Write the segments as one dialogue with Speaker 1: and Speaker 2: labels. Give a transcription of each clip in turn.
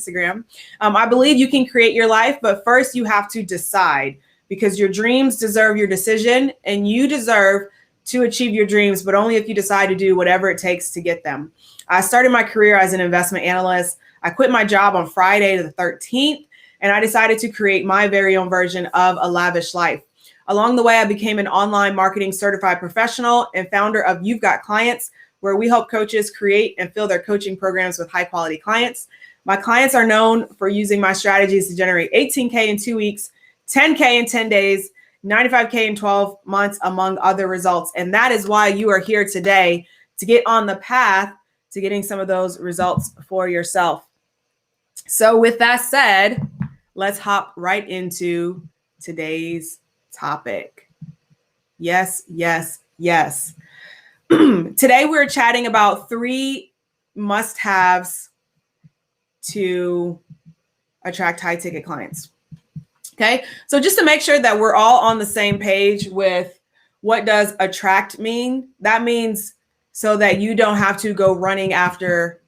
Speaker 1: Instagram. I believe you can create your life, but first you have to decide, because your dreams deserve your decision, and you deserve to achieve your dreams, but only if you decide to do whatever it takes to get them. I started my career as an investment analyst. I quit my job on Friday the 13th, and I decided to create my very own version of a lavish life. Along the way, I became an online marketing certified professional and founder of You've Got Clients, where we help coaches create and fill their coaching programs with high quality clients. My clients are known for using my strategies to generate 18K in 2 weeks, 10K in 10 days, 95K in 12 months, among other results. And that is why you are here today, to get on the path to getting some of those results for yourself. So with that said, let's hop right into today's topic. Yes, yes, yes. Today we're chatting about 3 must-haves to attract high-ticket clients. Okay, so just to make sure that we're all on the same page with what does attract mean, that means so that you don't have to go running after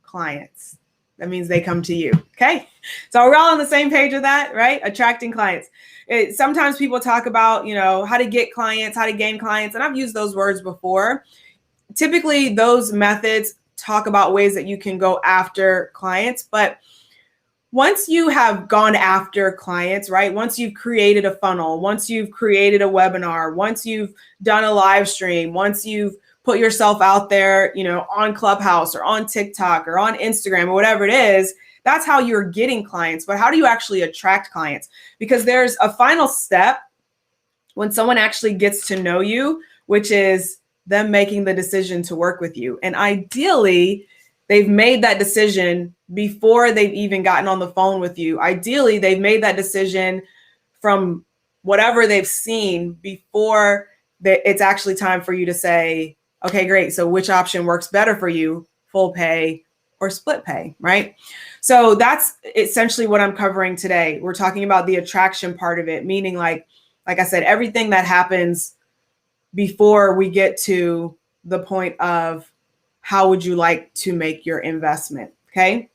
Speaker 1: clients. That means they come to you. Okay, so we're all on the same page with that, right? Attracting clients. Sometimes people talk about, how to get clients, how to gain clients, and I've used those words before. Typically, those methods talk about ways that you can go after clients, but once you have gone after clients, right? Once you've created a funnel, once you've created a webinar, once you've done a live stream, once you've put yourself out there, on Clubhouse or on TikTok or on Instagram or whatever it is, that's how you're getting clients. But how do you actually attract clients? Because there's a final step when someone actually gets to know you, which is them making the decision to work with you. And ideally, they've made that decision before they've even gotten on the phone with you. Ideally, they've made that decision from whatever they've seen before it's actually time for you to say, okay, great. So which option works better for you, full pay or split pay, right? So that's essentially what I'm covering today. We're talking about the attraction part of it, meaning like I said, everything that happens before we get to the point of how would you like to make your investment, okay?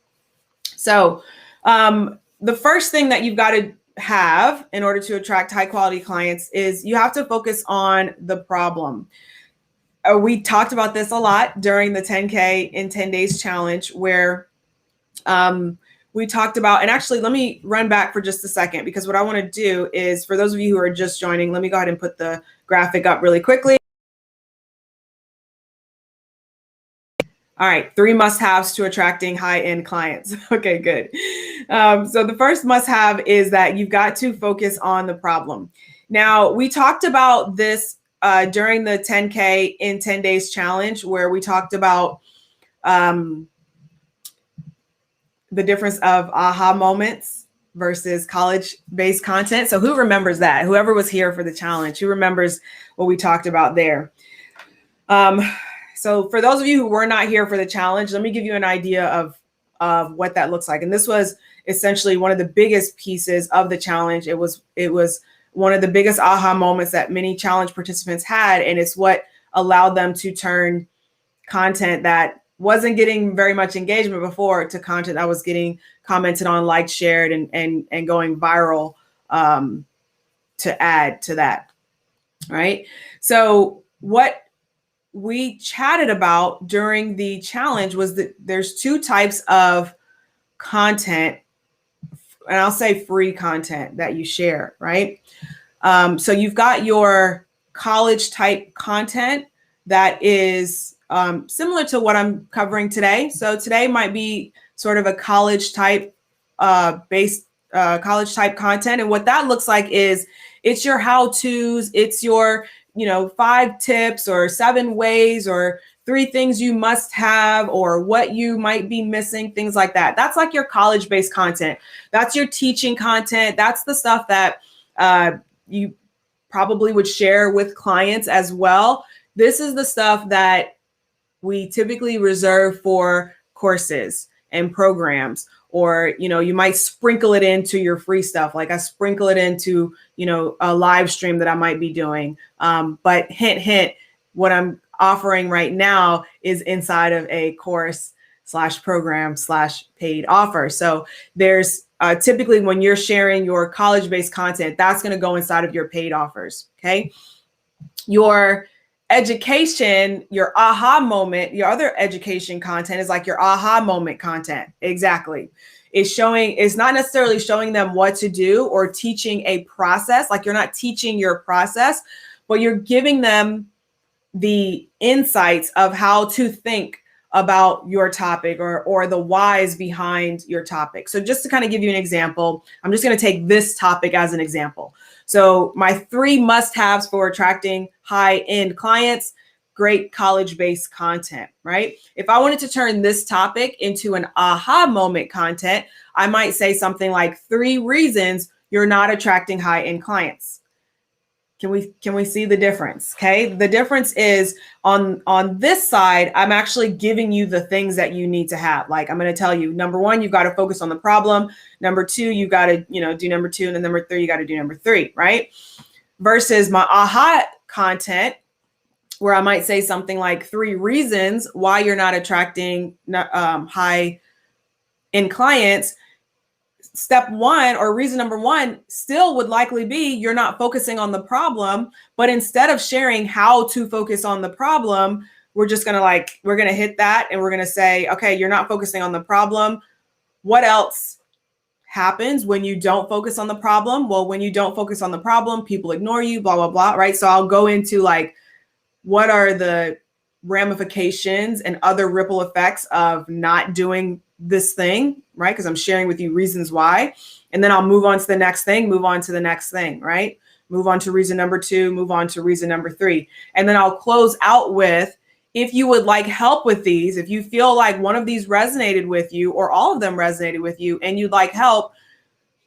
Speaker 1: So the first thing that you've got to have in order to attract high quality clients is you have to focus on the problem. We talked about this a lot during the 10K in 10 days challenge, where we talked about, and actually let me run back for just a second, because what I want to do is, for those of you who are just joining, let me go ahead and put the graphic up really quickly. All right, 3 must-haves to attracting high-end clients. Okay, good. So the first must-have is that you've got to focus on the problem. Now, we talked about this during the 10K in 10 days challenge, where we talked about the difference of aha moments versus college-based content. So who remembers that? Whoever was here for the challenge, who remembers what we talked about there? So for those of you who were not here for the challenge, let me give you an idea of what that looks like. And this was essentially one of the biggest pieces of the challenge. It was one of the biggest aha moments that many challenge participants had. And it's what allowed them to turn content that wasn't getting very much engagement before to content that was getting commented on, liked, shared, and going viral, to add to that, right? So what we chatted about during the challenge was that there's 2 types of content, and I'll say free content that you share, right? So you've got your college type content that is similar to what I'm covering today. So today might be sort of a college type based college type content. And what that looks like is it's your how-tos, it's your 5 tips or 7 ways or 3 things you must have or what you might be missing, things like that. That's like your college-based content. That's your teaching content. That's the stuff that you probably would share with clients as well. This is the stuff that we typically reserve for courses and programs, or, you might sprinkle it into your free stuff. Like I sprinkle it into, a live stream that I might be doing. But hint, hint, what I'm offering right now is inside of a course college.com/program/paid offer. So there's typically when you're sharing your college-based content, that's going to go inside of your paid offers. Okay. Your education, your aha moment, your other education content is like your aha moment content. Exactly. It's not necessarily showing them what to do or teaching a process. Like you're not teaching your process, but you're giving them the insights of how to think about your topic or the whys behind your topic. So just to kind of give you an example, I'm just going to take this topic as an example. So my 3 must-haves for attracting high-end clients: great college-based content, right? If I wanted to turn this topic into an aha moment content, I might say something like 3 reasons you're not attracting high-end clients. Can we see the difference? Okay. The difference is on this side, I'm actually giving you the things that you need to have. Like I'm going to tell you, number 1, you've got to focus on the problem. Number 2, you got to, do number 2. And then number 3, you got to do number 3, right? Versus my aha content, where I might say something like 3 reasons why you're not attracting high end clients. Step 1 or reason number 1 still would likely be you're not focusing on the problem, but instead of sharing how to focus on the problem, we're just going to we're going to hit that and we're going to say, okay, you're not focusing on the problem. What else happens when you don't focus on the problem? Well, when you don't focus on the problem, people ignore you, blah, blah, blah, right? So I'll go into what are the ramifications and other ripple effects of not doing this thing, right? Because I'm sharing with you reasons why. And then I'll move on to the next thing, move on to the next thing, right? Move on to reason number 2, move on to reason number 3. And then I'll close out with, if you would like help with these, if you feel like one of these resonated with you or all of them resonated with you and you'd like help,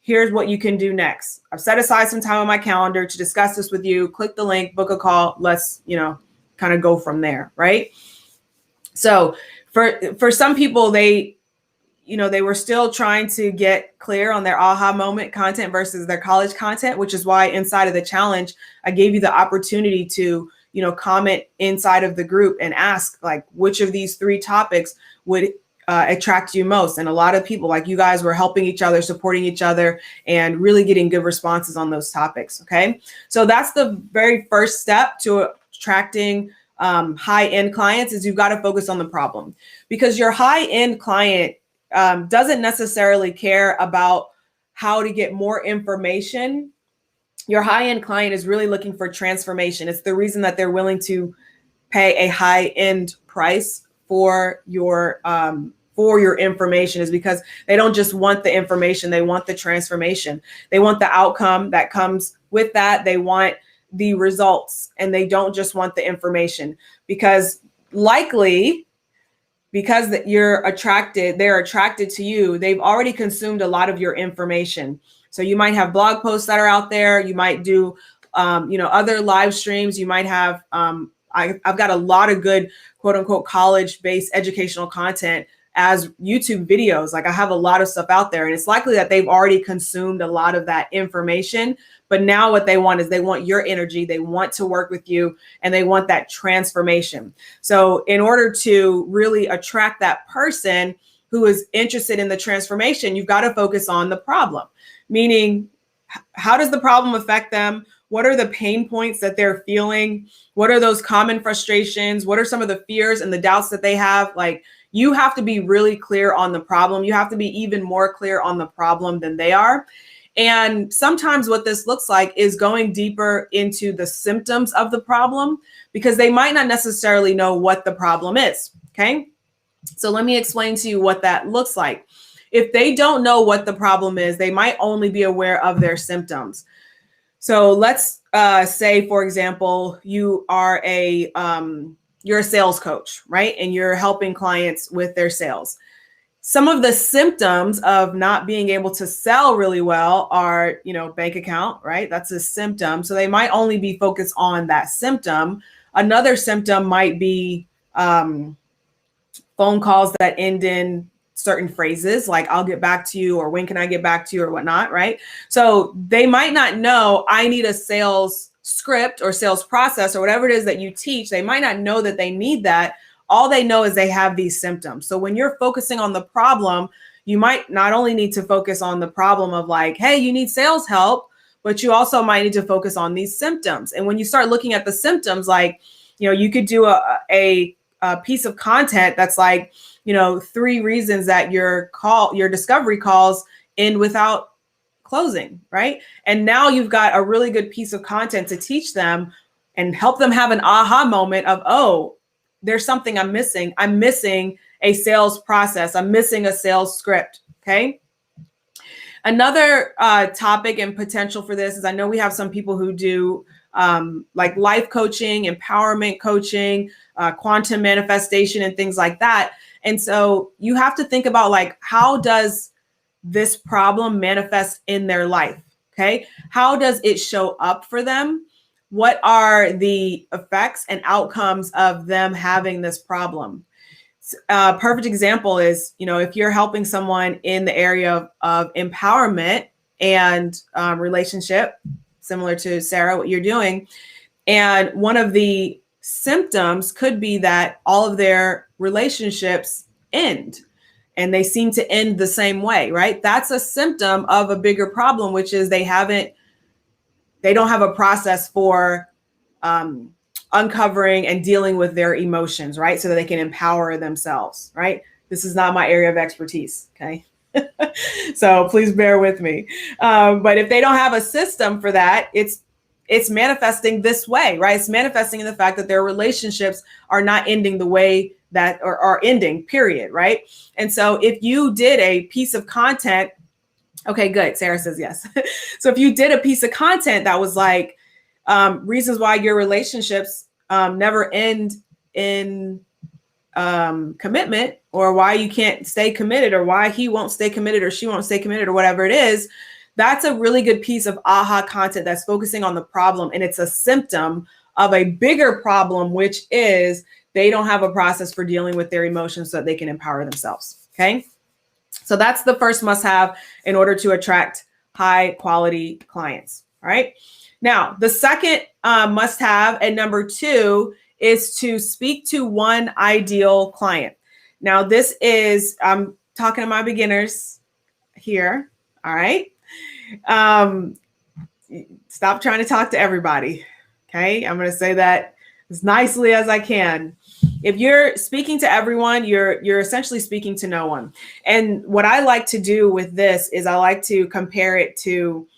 Speaker 1: here's what you can do next. I've set aside some time on my calendar to discuss this with you. Click the link, book a call. Let's, kind of go from there, right? So for some people, they were still trying to get clear on their aha moment content versus their college content, which is why inside of the challenge, I gave you the opportunity to, comment inside of the group and ask which of these 3 topics would attract you most. And a lot of people like you guys were helping each other, supporting each other, and really getting good responses on those topics. Okay. So that's the very first step to attracting high-end clients is you've got to focus on the problem, because your high-end client doesn't necessarily care about how to get more information. Your high-end client is really looking for transformation. It's the reason that they're willing to pay a high-end price for your information, is because they don't just want the information, they want the transformation. They want the outcome that comes with that. They want the results, and they don't just want the information, because they're attracted to you. They've already consumed a lot of your information. So you might have blog posts that are out there. You might do, other live streams. You might have, I've got a lot of good quote unquote college-based educational content as YouTube videos. I have a lot of stuff out there, and it's likely that they've already consumed a lot of that information. But now what they want is they want your energy. They want to work with you, and they want that transformation. So in order to really attract that person who is interested in the transformation, you've got to focus on the problem, meaning how does the problem affect them? What are the pain points that they're feeling? What are those common frustrations? What are some of the fears and the doubts that they have? You have to be really clear on the problem. You have to be even more clear on the problem than they are. And sometimes what this looks like is going deeper into the symptoms of the problem, because they might not necessarily know what the problem is. Okay. So let me explain to you what that looks like. If they don't know what the problem is, they might only be aware of their symptoms. So let's say, for example, you're a sales coach, right? And you're helping clients with their sales. Some of the symptoms of not being able to sell really well are, bank account, right? That's a symptom. So they might only be focused on that symptom. Another symptom might be phone calls that end in certain phrases like I'll get back to you, or when can I get back to you, or whatnot, right? So they might not know I need a sales script or sales process or whatever it is that you teach. They might not know that they need that. all they know is they have these symptoms. So when you're focusing on the problem, you might not only need to focus on the problem of like, hey, you need sales help, but you also might need to focus on these symptoms. And when you start looking at the symptoms, like, you could do a piece of content that's like, 3 reasons that your discovery calls end without closing, right? And now you've got a really good piece of content to teach them and help them have an aha moment of, oh, there's something I'm missing. I'm missing a sales process. I'm missing a sales script. Okay. Another topic and potential for this is, I know we have some people who do like life coaching, empowerment coaching, quantum manifestation, and things like that. And so you have to think about, like, how does this problem manifest in their life? Okay. How does it show up for them? What are the effects and outcomes of them having this problem? A perfect example is, if you're helping someone in the area of empowerment and relationship, similar to Sarah, what you're doing, and one of the symptoms could be that all of their relationships end, and they seem to end the same way, right? That's a symptom of a bigger problem, which is they don't have a process for uncovering and dealing with their emotions, right? So that they can empower themselves, right? This is not my area of expertise, okay? So please bear with me. But if they don't have a system for that, it's manifesting this way, right? It's manifesting in the fact that their relationships are not ending the way that are ending, period, right? And so if you did a piece of content, okay, good. Sarah says yes. So if you did a piece of content that was like, reasons why your relationships never end in commitment, or why you can't stay committed, or why he won't stay committed or she won't stay committed, or whatever it is, that's a really good piece of aha content that's focusing on the problem. And it's a symptom of a bigger problem, which is they don't have a process for dealing with their emotions so that they can empower themselves. Okay. So that's the first must have in order to attract high quality clients. All right. Now, the second must have, and number 2, is to speak to one ideal client. Now, this is, I'm talking to my beginners here. All right. Stop trying to talk to everybody. Okay. I'm going to say that as nicely as I can. If you're speaking to everyone, you're essentially speaking to no one. And what I like to do with this is I like to compare it to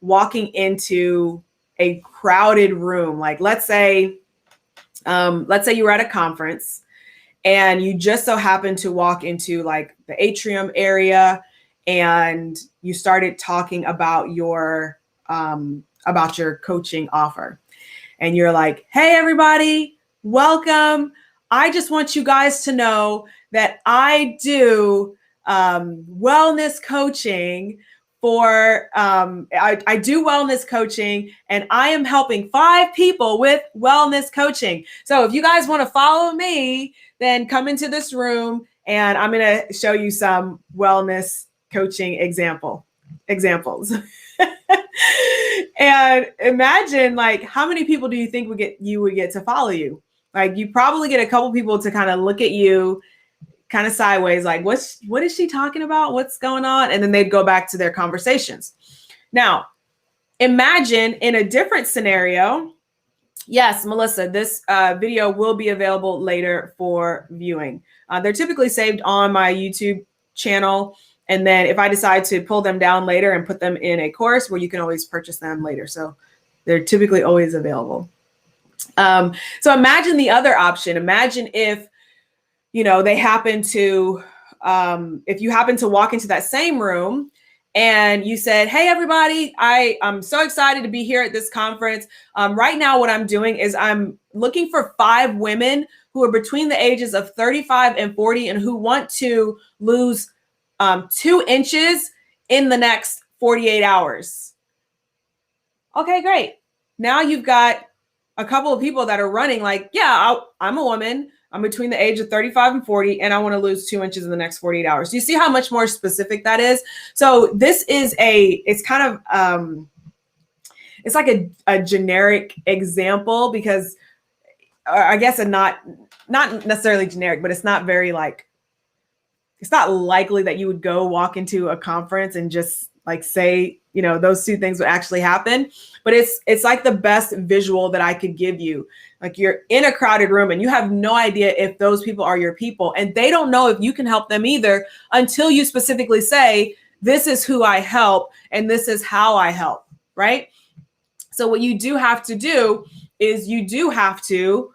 Speaker 1: walking into a crowded room. Like, let's say you were at a conference and you just so happened to walk into like the atrium area, and you started talking about your coaching offer. And you're like, hey, everybody, welcome. I just want you guys to know that I do wellness coaching for, I do wellness coaching, and I am helping 5 people with wellness coaching. So if you guys want to follow me, then come into this room and I'm going to show you some wellness coaching examples. And imagine, like, how many people do you think you would get to follow you? Like, you probably get a couple people to kind of look at you kind of sideways, like, what is she talking about? What's going on? And then they'd go back to their conversations. Now, imagine in a different scenario. Yes, Melissa, this video will be available later for viewing. They're typically saved on my YouTube channel. And then if I decide to pull them down later and put them in a course, where you can always purchase them later. So they're typically always available. So imagine the other option. Imagine if, they happen to, if you happen to walk into that same room and you said, hey, everybody, I'm so excited to be here at this conference. Right now, what I'm doing is I'm looking for 5 women who are between the ages of 35 and 40 and who want to lose 2 inches in the next 48 hours. Okay, great. Now you've got a couple of people that are running like, yeah, I'm a woman. I'm between the age of 35 and 40, and I want to lose 2 inches in the next 48 hours. Do you see how much more specific that is? So this is it's kind of, it's like a generic example, because I guess not not necessarily generic, but it's not very like, it's not likely that you would go walk into a conference and just like say, you know, those two things would actually happen. But it's like the best visual that I could give you. Like you're in a crowded room and you have no idea if those people are your people, and they don't know if you can help them either until you specifically say, this is who I help and this is how I help, right? So what you do have to do is you do have to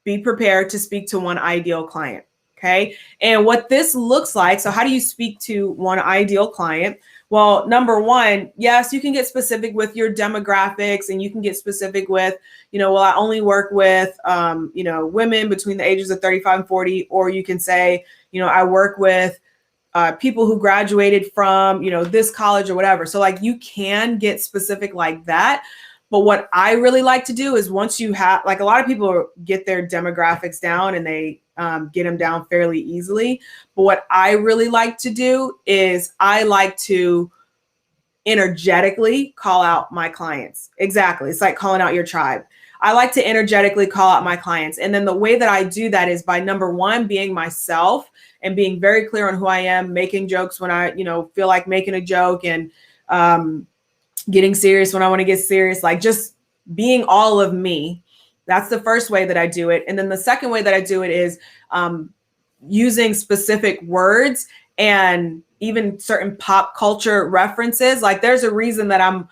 Speaker 1: be prepared to speak to one ideal client. Okay. And what this looks like, so how do you speak to one ideal client? Well, number one, yes, you can get specific with your demographics, and you can get specific with, you know, well, I only work with, you know, women between the ages of 35 and 40, or you can say, you know, I work with people who graduated from, you know, this college or whatever. So like you can get specific like that. But what I really like to do is once you have, like a lot of people get their demographics down and they get them down fairly easily. But what I really like to do is I like to energetically call out my clients. Exactly. It's like calling out your tribe. I like to energetically call out my clients. And then the way that I do that is by number one, being myself and being very clear on who I am, making jokes when I, you know, feel like making a joke, and getting serious when I want to get serious, like just being all of me. That's the first way that I do it. And then the second way that I do it is using specific words and even certain pop culture references. Like there's a reason that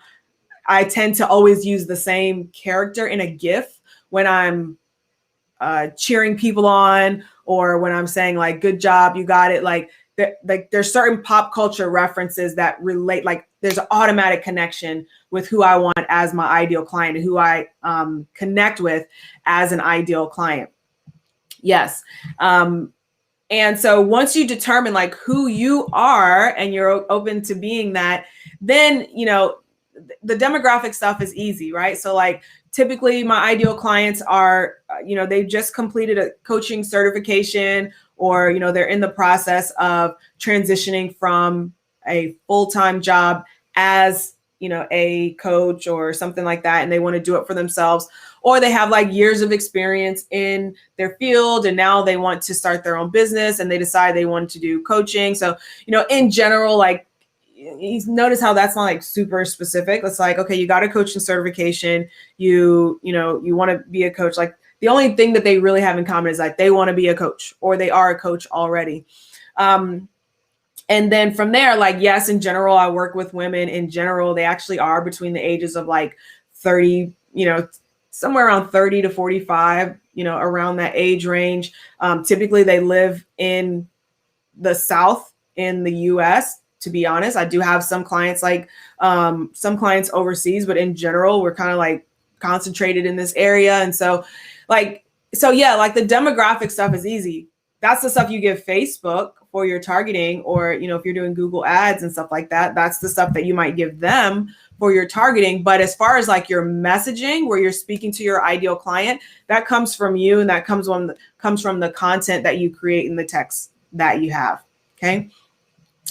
Speaker 1: I tend to always use the same character in a GIF when I'm cheering people on, or when I'm saying like, good job, you got it. Like there's certain pop culture references that relate, like there's an automatic connection with who I want as my ideal client and who I connect with as an ideal client. Yes. And so once you determine like who you are and you're open to being that, then, you know, the demographic stuff is easy, right? So like typically my ideal clients are, you know, they've just completed a coaching certification, or, you know, they're in the process of transitioning from a full-time job as, you know, a coach or something like that, and they want to do it for themselves, or they have like years of experience in their field and now they want to start their own business and they decide they want to do coaching. So, you know, in general, like you notice how that's not like super specific. It's like, okay, you got a coaching certification, you know, you want to be a coach. Like the only thing that they really have in common is like they want to be a coach, or they are a coach already. And then from there, like, yes, in general, I work with women. In general, they actually are between the ages of like 30, you know, somewhere around 30 to 45, you know, around that age range. Typically, they live in the South in the US. To be honest, I do have some clients like some clients overseas, but in general, we're kind of like concentrated in this area. And so yeah, like the demographic stuff is easy. That's the stuff you give Facebook for your targeting, or, you know, if you're doing Google ads and stuff like that, that's the stuff that you might give them for your targeting. But as far as like your messaging, where you're speaking to your ideal client, that comes from you, and that comes from the content that you create in the text that you have. Okay.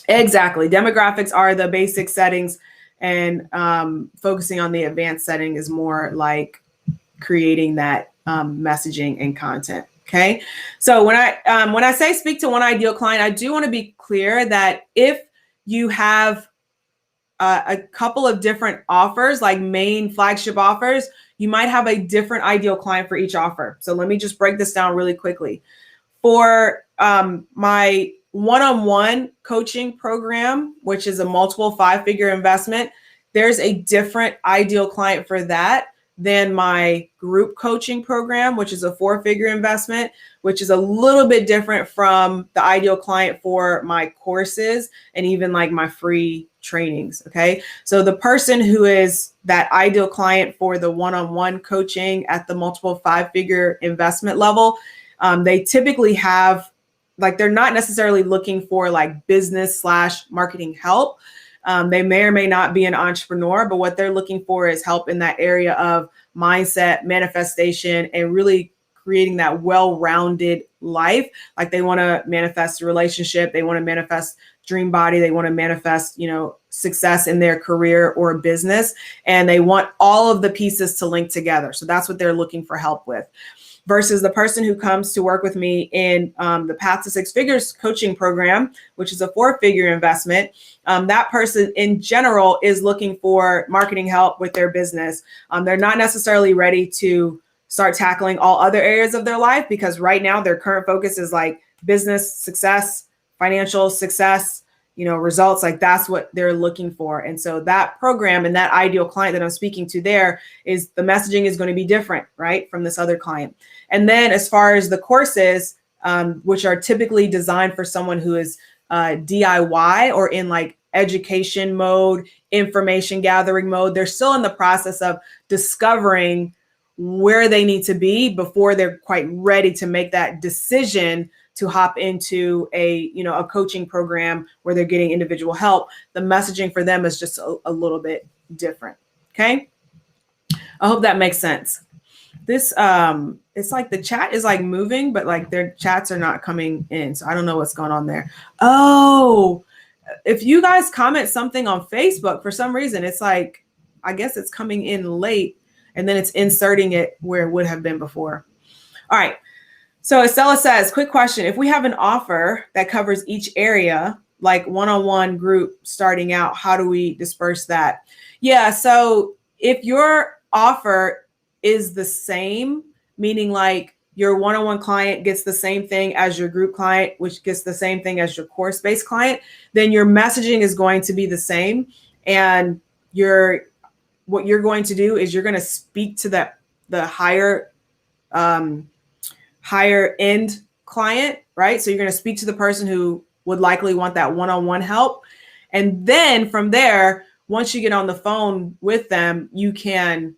Speaker 1: Exactly. Demographics are the basic settings, and focusing on the advanced setting is more like creating that messaging and content. Okay. So when I say speak to one ideal client, I do want to be clear that if you have a couple of different offers, like main flagship offers, you might have a different ideal client for each offer. So let me just break this down really quickly. For my one-on-one coaching program, which is a multiple 5-figure investment, there's a different ideal client for that than my group coaching program, which is a 4-figure investment, which is a little bit different from the ideal client for my courses and even like my free trainings. Okay. So the person who is that ideal client for the one-on-one coaching at the multiple 5-figure investment level, they typically have, like, they're not necessarily looking for like business/marketing help. They may or may not be an entrepreneur, but what they're looking for is help in that area of mindset, manifestation, and really creating that well-rounded life. Like they want to manifest a relationship, they want to manifest dream body, they want to manifest, you know, success in their career or business, and they want all of the pieces to link together. So that's what they're looking for help with. versus the person who comes to work with me in the Path to Six Figures coaching program, which is a 4-figure investment. That person in general is looking for marketing help with their business. They're not necessarily ready to start tackling all other areas of their life because right now their current focus is like business success, financial success, results. Like that's what they're looking for. And so that program and that ideal client that I'm speaking to there is the messaging is going to be different, right, from this other client. And then as far as the courses, which are typically designed for someone who is DIY or in like education mode, information gathering mode, they're still in the process of discovering where they need to be before they're quite ready to make that decision to hop into a coaching program where they're getting individual help. The messaging for them is just a little bit different. Okay. I hope that makes sense. This, it's like the chat is like moving, but like their chats are not coming in. So I don't know what's going on there. Oh, if you guys comment something on Facebook, for some reason, it's like, I guess it's coming in late and then it's inserting it where it would have been before. All right. So Estella says, quick question. If we have an offer that covers each area, like one-on-one group starting out, how do we disperse that? Yeah. So if your offer is the same, meaning like your one-on-one client gets the same thing as your group client, which gets the same thing as your course-based client, then your messaging is going to be the same. And what you're going to do is you're going to speak to the higher end client, right? So you're going to speak to the person who would likely want that one-on-one help. And then from there, once you get on the phone with them, you can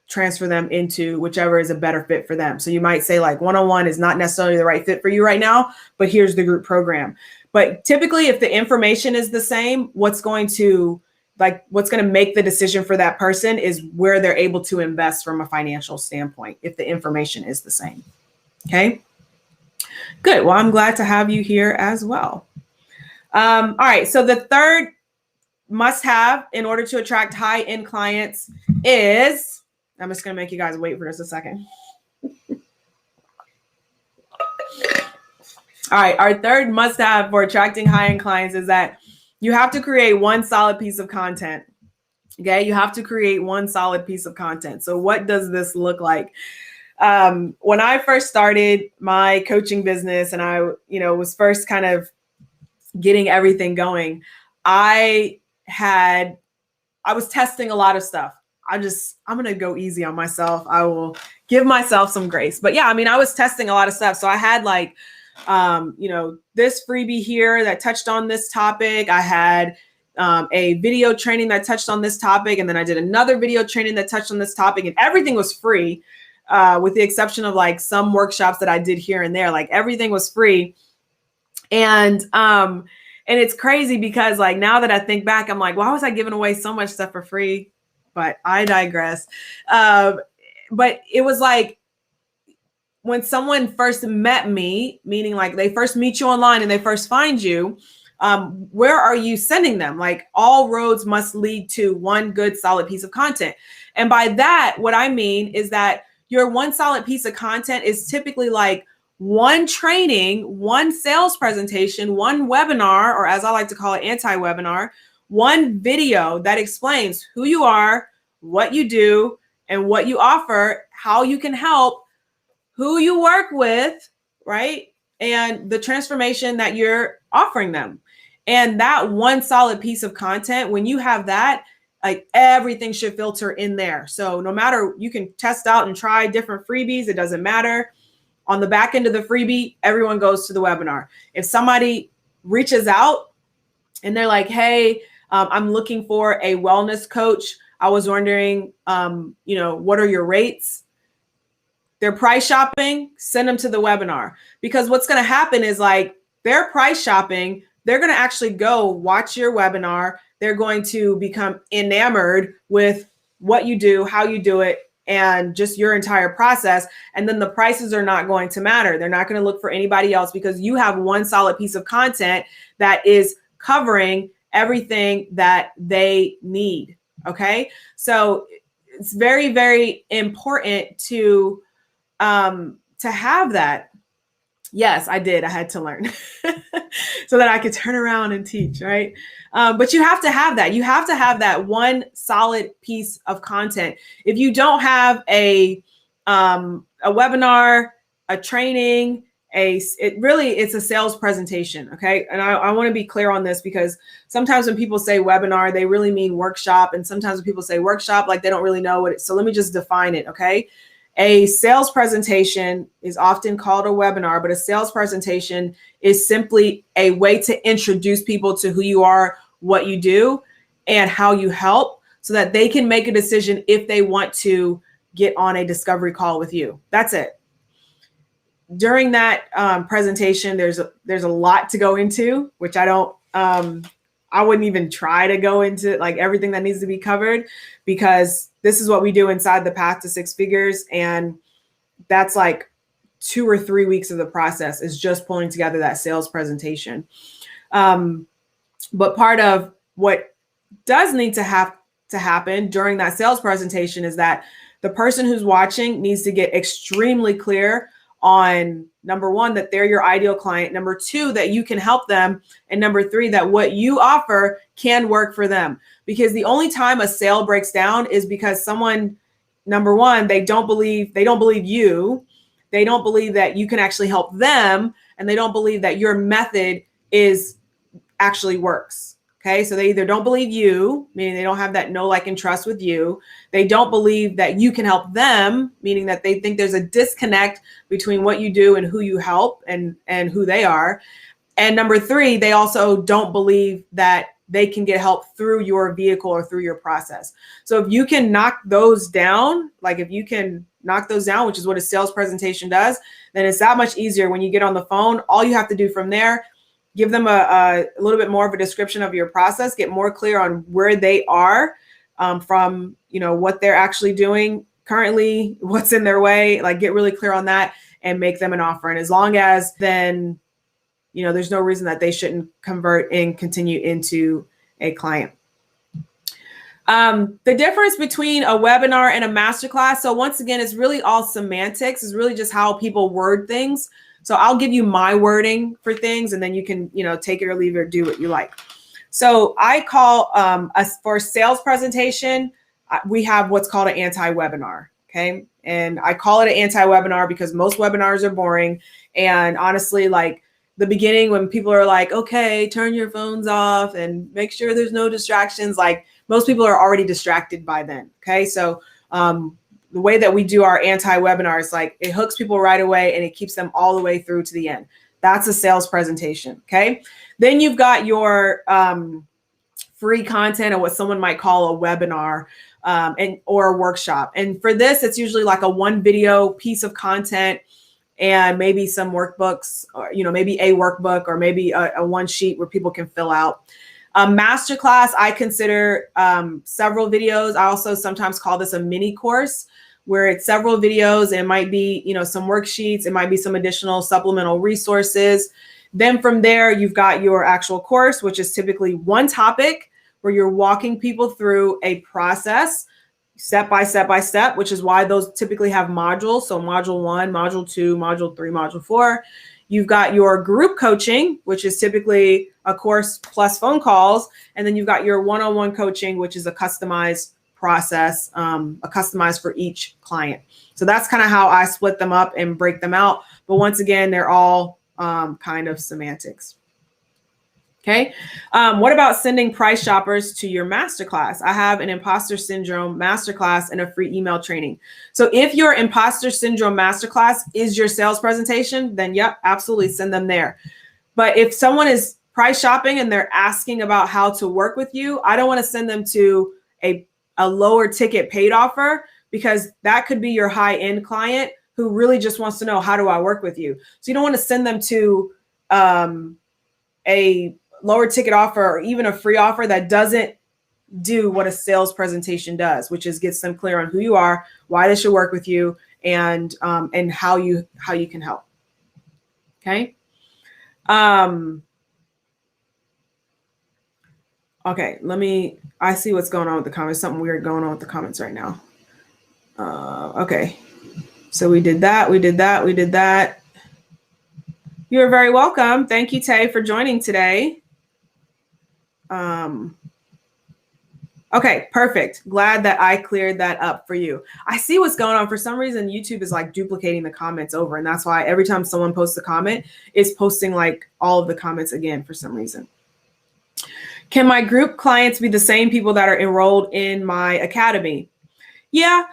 Speaker 1: transfer them into whichever is a better fit for them. So you might say like one-on-one is not necessarily the right fit for you right now, but here's the group program. But typically if the information is the same, what's going to make the decision for that person is where they're able to invest from a financial standpoint, if the information is the same. Okay, good. Well, I'm glad to have you here as well. All right. So the third must-have in order to attract high-end clients is, I'm just going to make you guys wait for just a second. All right. Our third must-have for attracting high-end clients is that you have to create one solid piece of content. Okay. You have to create one solid piece of content. So what does this look like? When I first started my coaching business and I, was first kind of getting everything going, I was testing a lot of stuff. I'm going to go easy on myself. I will give myself some grace, but yeah, I was testing a lot of stuff. So I had like, this freebie here that touched on this topic. I had a video training that touched on this topic. And then I did another video training that touched on this topic, and everything was free. With the exception of like some workshops that I did here and there, like everything was free. And it's crazy because like, now that I think back, I'm like, why was I giving away so much stuff for free? But I digress. But it was like, when someone first met me, meaning like they first meet you online and they first find you, where are you sending them? Like all roads must lead to one good solid piece of content. And by that, what I mean is that your one solid piece of content is typically like one training, one sales presentation, one webinar, or as I like to call it, anti-webinar, one video that explains who you are, what you do, and what you offer, how you can help, who you work with, right? And the transformation that you're offering them. And that one solid piece of content, when you have that, like everything should filter in there. So no matter, you can test out and try different freebies. It doesn't matter. On the back end of the freebie, everyone goes to the webinar. If somebody reaches out and they're like, hey, I'm looking for a wellness coach. I was wondering, what are your rates? They're price shopping, send them to the webinar, because what's going to happen is like they're price shopping. They're going to actually go watch your webinar. They're going to become enamored with what you do, how you do it, and just your entire process. And then the prices are not going to matter. They're not going to look for anybody else because you have one solid piece of content that is covering everything that they need. Okay. So it's very, very important to to have that, yes, I did. I had to learn so that I could turn around and teach, right? But you have to have that. You have to have that one solid piece of content. If you don't have a webinar, a training, it's a sales presentation, okay? And I want to be clear on this, because sometimes when people say webinar, they really mean workshop. And sometimes when people say workshop, like they don't really know what it is. So let me just define it, okay? A sales presentation is often called a webinar, but a sales presentation is simply a way to introduce people to who you are, what you do, and how you help, so that they can make a decision if they want to get on a discovery call with you. That's it. During that presentation, there's a lot to go into, which I wouldn't even try to go into like everything that needs to be covered, because this is what we do inside the Path to Six Figures. And that's like 2 or 3 weeks of the process, is just pulling together that sales presentation. But part of what does need to have to happen during that sales presentation is that the person who's watching needs to get extremely clear on, number one, that they're your ideal client, number two, that you can help them, and number three, that what you offer can work for them. Because the only time a sale breaks down is because someone, number one, they don't believe you, they don't believe that you can actually help them, and they don't believe that your method actually works. Okay, so they either don't believe you, meaning they don't have that know, like, and trust with you. They don't believe that you can help them, meaning that they think there's a disconnect between what you do and who you help and who they are. And number three, they also don't believe that they can get help through your vehicle or through your process. So if you can knock those down, which is what a sales presentation does, then it's that much easier when you get on the phone. All you have to do from there, give them a little bit more of a description of your process, get more clear on where they are from, what they're actually doing currently, what's in their way, like get really clear on that and make them an offer. And as long as then, there's no reason that they shouldn't convert and continue into a client. The difference between a webinar and a masterclass. So once again, it's really all semantics. It's really just how people word things. So I'll give you my wording for things, and then you can, take it or leave it or do what you like. So I call for sales presentation, we have what's called an anti-webinar. Okay. And I call it an anti-webinar because most webinars are boring. And honestly, like the beginning, when people are like, okay, turn your phones off and make sure there's no distractions, like most people are already distracted by then. Okay. So, the way that we do our anti-webinars, like it hooks people right away and it keeps them all the way through to the end. That's a sales presentation. Okay. Then you've got your free content, or what someone might call a webinar or a workshop. And for this, it's usually like a one video piece of content and maybe some workbooks, or maybe a workbook, or maybe a one sheet where people can fill out. Masterclass, I consider several videos. I also sometimes call this a mini course, where it's several videos. And it might be, some worksheets. It might be some additional supplemental resources. Then from there, you've got your actual course, which is typically one topic where you're walking people through a process step by step by step, which is why those typically have modules. So module 1, module 2, module 3, module 4. You've got your group coaching, which is typically a course plus phone calls. And then you've got your one-on-one coaching, which is a customized process, customized for each client. So that's kind of how I split them up and break them out. But once again, they're all kind of semantics. Okay. What about sending price shoppers to your masterclass? I have an imposter syndrome masterclass and a free email training. So if your imposter syndrome masterclass is your sales presentation, then yep, absolutely send them there. But if someone is price shopping and they're asking about how to work with you, I don't want to send them to a lower ticket paid offer, because that could be your high end client who really just wants to know, how do I work with you? So you don't want to send them to a lower ticket offer or even a free offer that doesn't do what a sales presentation does, which is gets them clear on who you are, why they should work with you, and how you can help. Okay. Okay, I see what's going on with the comments. Something weird going on with the comments right now. Okay. So we did that. We did that. We did that. You're very welcome. Thank you, Tay, for joining today. Okay, perfect. Glad that I cleared that up for you. I see what's going on. For some reason, YouTube is like duplicating the comments over. And that's why every time someone posts a comment, it's posting like all of the comments again for some reason. Can my group clients be the same people that are enrolled in my academy? Yeah.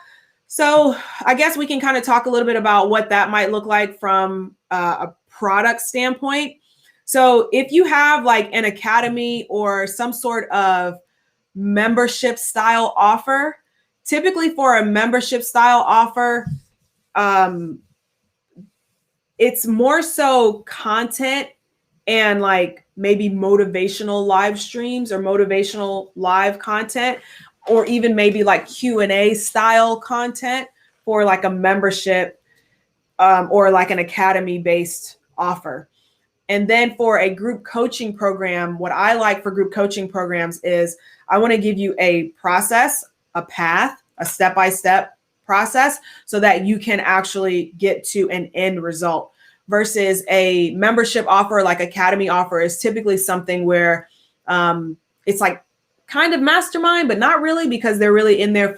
Speaker 1: So I guess we can kind of talk a little bit about what that might look like from a product standpoint. So if you have like an academy or some sort of membership style offer, typically for a membership style offer, it's more so content and like maybe motivational live streams or motivational live content, or even maybe like Q&A style content for like a membership or like an academy based offer. And then for a group coaching program, what I like for group coaching programs is I want to give you a process, a path, a step-by-step process so that you can actually get to an end result. Versus a membership offer, like academy offer, is typically something where it's like kind of mastermind, but not really, because they're really in there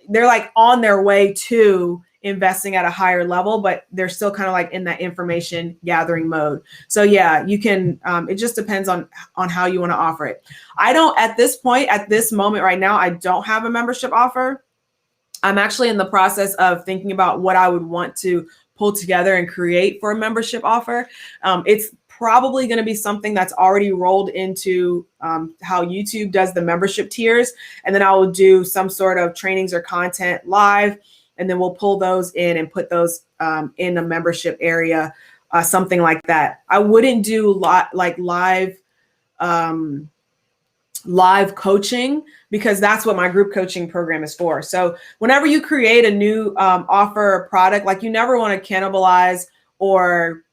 Speaker 1: they're like on their way to investing at a higher level, but they're still kind of like in that information gathering mode. So yeah, you can, it just depends on how you want to offer it. I don't, at this point, at this moment right now, I don't have a membership offer. I'm actually in the process of thinking about what I would want to pull together and create for a membership offer. It's probably going to be something that's already rolled into how YouTube does the membership tiers. And then I will do some sort of trainings or content live, and then we'll pull those in and put those in a membership area, something like that. I wouldn't do live coaching, because that's what my group coaching program is for. So whenever you create a new offer or product, like, you never want to cannibalize or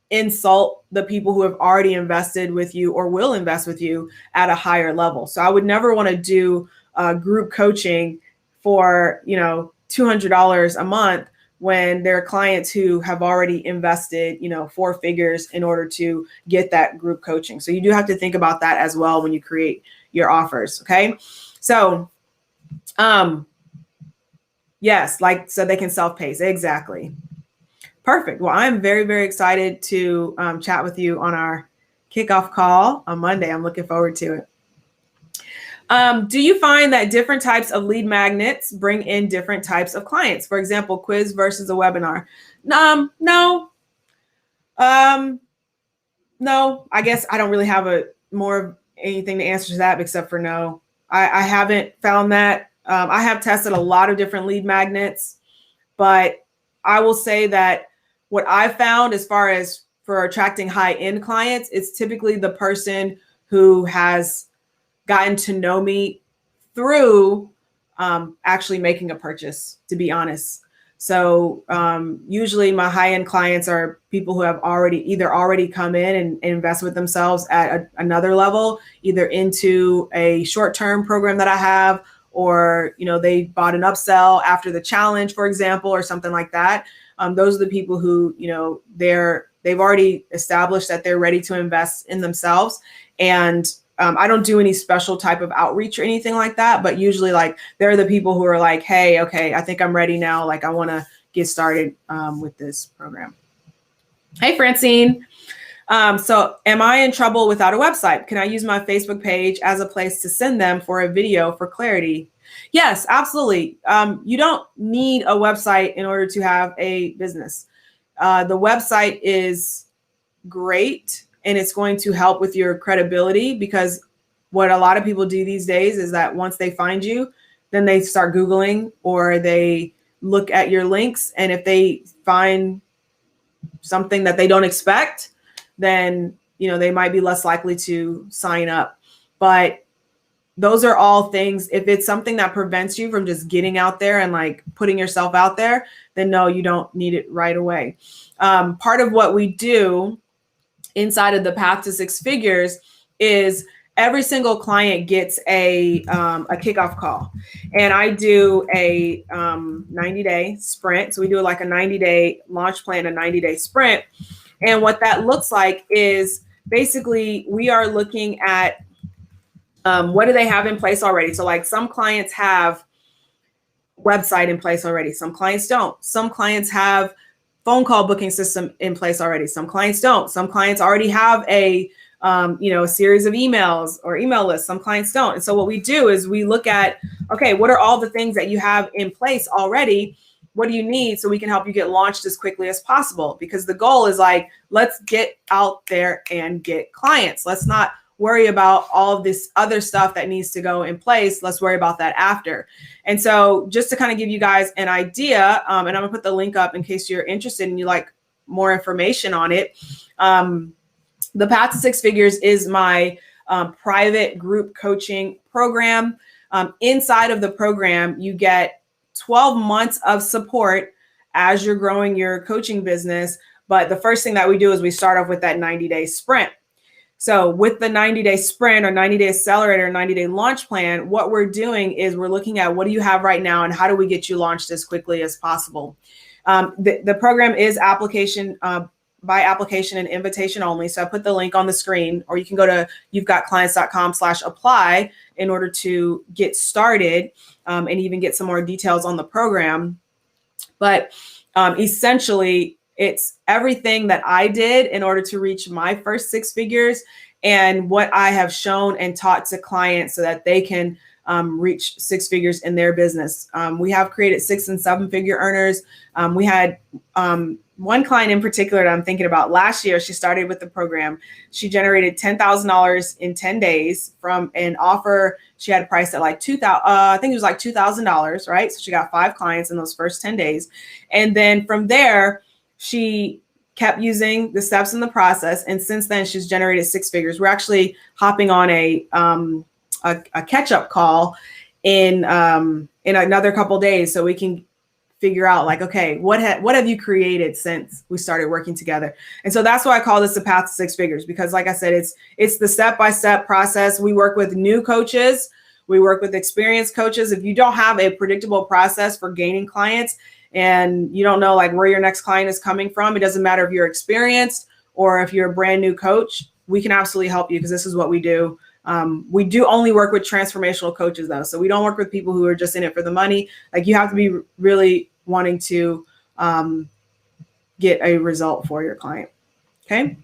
Speaker 1: insult the people who have already invested with you or will invest with you at a higher level. So I would never want to do group coaching for, $200 a month when there are clients who have already invested, 4 figures in order to get that group coaching. So you do have to think about that as well when you create your offers. Okay. So, yes, so they can self-pace. Exactly. Perfect. Well, I'm very, very excited to chat with you on our kickoff call on Monday. I'm looking forward to it. Do you find that different types of lead magnets bring in different types of clients? For example, quiz versus a webinar? No. No, I guess I don't really have more anything to answer to that except for no. I haven't found that. I have tested a lot of different lead magnets, but I will say that what I found as far as for attracting high-end clients, it's typically the person who has gotten to know me through actually making a purchase, to be honest. So usually my high-end clients are people who have already come in and invest with themselves at another level, either into a short-term program that I have, or they bought an upsell after the challenge, for example, or something like that. Those are the people who they've already established that they're ready to invest in themselves. And I don't do any special type of outreach or anything like that, but usually they're the people who are like, hey, okay, I think I'm ready now. I want to get started with this program. Hey, Francine. So am I in trouble without a website? Can I use my Facebook page as a place to send them for a video for clarity? Yes, absolutely. You don't need a website in order to have a business. The website is great, and it's going to help with your credibility, because what a lot of people do these days is that once they find you, then they start Googling or they look at your links. And if they find something that they don't expect, then, they might be less likely to sign up. But those are all things. If it's something that prevents you from just getting out there and putting yourself out there, then no, you don't need it right away. Part of what we do inside of the Path to Six Figures is every single client gets a kickoff call, and I do a 90-day sprint. So we do like a 90-day launch plan, a 90-day sprint. And what that looks like is basically we are looking at what do they have in place already. So like some clients have website in place already. Some clients don't. Some clients have phone call booking system in place already. Some clients don't. Some clients already have a series of emails or email lists. Some clients don't. And so what we do is we look at, okay, what are all the things that you have in place already? What do you need so we can help you get launched as quickly as possible? Because the goal is like, let's get out there and get clients. Let's not worry about all of this other stuff that needs to go in place. Let's worry about that after. And so just to kind of give you guys an idea, and I'm gonna put the link up in case you're interested and you like more information on it. The Path to Six Figures is my private group coaching program. Inside of the program, you get 12 months of support as you're growing your coaching business. But the first thing that we do is we start off with that 90-day sprint. So with the 90-day sprint or 90-day accelerator, 90-day launch plan, what we're doing is we're looking at what do you have right now and how do we get you launched as quickly as possible. The program is application by application and invitation only. So I put the link on the screen, or you can go to you'vegotclients.com/apply in order to get started and even get some more details on the program. But essentially, it's everything that I did in order to reach my first six figures and what I have shown and taught to clients so that they can reach six figures in their business. We have created 6- and 7-figure earners. We had one client in particular that I'm thinking about last year. She started with the program. She generated $10,000 in 10 days from an offer. She had priced at like I think it was like $2,000, right? So she got 5 clients in those first 10 days. And then from there, she kept using the steps in the process. And since then, she's generated 6 figures. We're actually hopping on a catch-up call in another couple of days so we can figure out like, okay, what have you created since we started working together? And so that's why I call this the Path to Six Figures, because like I said, it's the step-by-step process. We work with new coaches. We work with experienced coaches. If you don't have a predictable process for gaining clients and you don't know like where your next client is coming from, it doesn't matter if you're experienced or if you're a brand new coach, we can absolutely help you because this is what we do. We do only work with transformational coaches though. So we don't work with people who are just in it for the money. Like you have to be really wanting to get a result for your client. Okay.